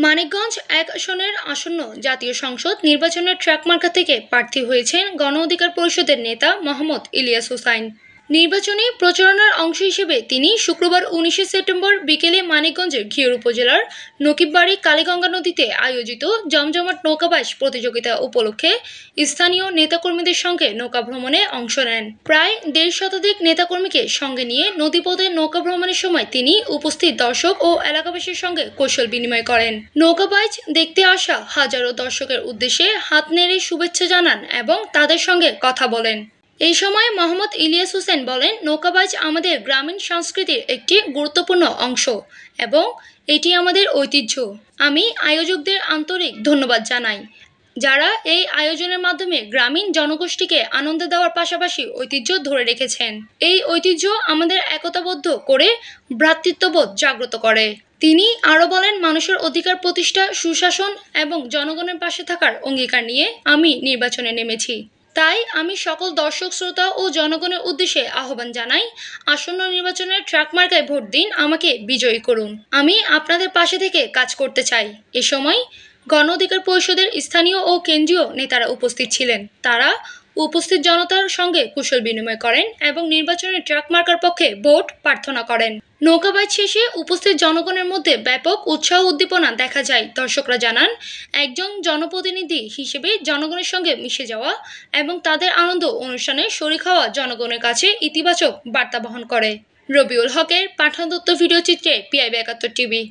মানিকগঞ্জ এক আসনের আসন্ন জাতীয় সংসদ নির্বাচনের ট্র্যাক মার্কা থেকে প্রার্থী হয়েছেন গণ অধিকার পরিষদের নেতা মোহাম্মদ ইলিয়াস হোসাইন। নির্বাচনী প্রচারণার অংশ হিসেবে তিনি শুক্রবার ১৯ সেপ্টেম্বর বিকেলে মানিকগঞ্জের ঘিওর উপজেলার নকিববাড়ি কালীগঙ্গা নদীতে আয়োজিত জমজমাট নৌকাবাইশ প্রতিযোগিতা উপলক্ষে স্থানীয় নেতাকর্মীদের সঙ্গে নৌকা ভ্রমণে অংশ নেন। প্রায় ১.৫ শতাধিক নেতাকর্মীকে সঙ্গে নিয়ে নদীপথে নৌকা ভ্রমণের সময় তিনি উপস্থিত দর্শক ও এলাকাবাসীর সঙ্গে কৌশল বিনিময় করেন। নৌকাবাইজ দেখতে আসা হাজারো দর্শকের উদ্দেশ্যে হাত নেড়ে শুভেচ্ছা জানান এবং তাদের সঙ্গে কথা বলেন। এই সময় মোহাম্মদ ইলিয়াস হোসেন বলেন, নৌকাবাজ আমাদের গ্রামীণ সংস্কৃতির একটি গুরুত্বপূর্ণ অংশ এবং এটি আমাদের ঐতিহ্য। আমি আয়োজকদের আন্তরিক ধন্যবাদ জানাই, যারা এই আয়োজনের মাধ্যমে গ্রামীণ জনগোষ্ঠীকে আনন্দ দেওয়ার পাশাপাশি ঐতিহ্য ধরে রেখেছেন। এই ঐতিহ্য আমাদের একতাবদ্ধ করে ভ্রাতৃত্ববোধ জাগ্রত করে। তিনি আরও বলেন, মানুষের অধিকার প্রতিষ্ঠা, সুশাসন এবং জনগণের পাশে থাকার অঙ্গীকার নিয়ে আমি নির্বাচনে নেমেছি। তাই আমি সকল দর্শক, শ্রোতা ও জনগণের উদ্দেশ্যে আহ্বান জানাই, আসন্ন নির্বাচনের ট্র্যাক মার্কায় ভোট দিন, আমাকে বিজয়ী করুন। আমি আপনাদের পাশে থেকে কাজ করতে চাই। এ সময় গণ অধিকার পরিষদের স্থানীয় ও কেন্দ্রীয় নেতারা উপস্থিত ছিলেন। তারা উপস্থিত জনতার সঙ্গে কুশল বিনিময় করেন এবং নির্বাচনের ট্র্যাক মার্কার পক্ষে ভোট প্রার্থনা করেন। নৌকাবাইজ শেষে উপস্থিত জনগণের মধ্যে ব্যাপক উৎসাহ উদ্দীপনা দেখা যায়। দর্শকরা জানান, একজন জনপ্রতিনিধি হিসেবে জনগণের সঙ্গে মিশে যাওয়া এবং তাদের আনন্দ অনুষ্ঠানে শরিক হওয়া জনগণের কাছে ইতিবাচক বার্তা বহন করে। রবিউল হকের পাঠান তথ্য ভিডিও চিত্রে PIB ৭১ টিভি।